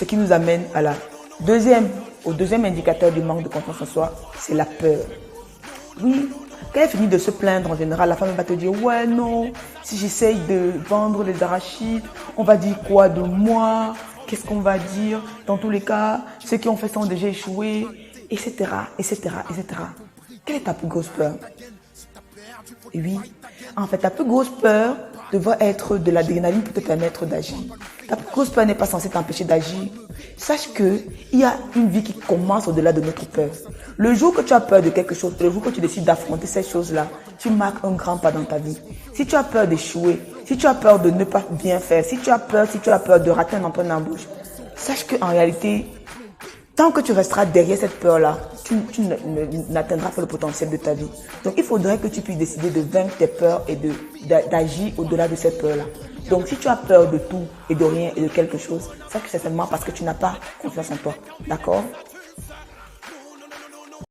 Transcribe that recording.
Ce qui nous amène à au deuxième indicateur du manque de confiance en soi, c'est la peur. Oui, quand elle finit de se plaindre, en général, la femme va te dire « Ouais, non, si j'essaye de vendre les arachides, on va dire quoi de moi? Qu'est-ce qu'on va dire? Dans tous les cas, ceux qui ont fait ça ont déjà échoué, etc., etc., etc. » Quelle est ta plus grosse peur? Et oui, en fait, ta plus grosse peur devrait être de l'adrénaline pour te permettre d'agir. Ta plus grosse peur n'est pas censée t'empêcher d'agir. Sache qu'il y a une vie qui commence au-delà de notre peur. Le jour que tu as peur de quelque chose, le jour que tu décides d'affronter ces choses-là, tu marques un grand pas dans ta vie. Si tu as peur d'échouer, si tu as peur de ne pas bien faire, si tu as peur de rater un emploi d'embauche, sache qu'en réalité, tant que tu resteras derrière cette peur-là, tu n'atteindras pas le potentiel de ta vie. Donc, il faudrait que tu puisses décider de vaincre tes peurs et d'agir au-delà de cette peur-là. Donc, si tu as peur de tout et de rien et de quelque chose, sache que c'est seulement parce que tu n'as pas confiance en toi. D'accord?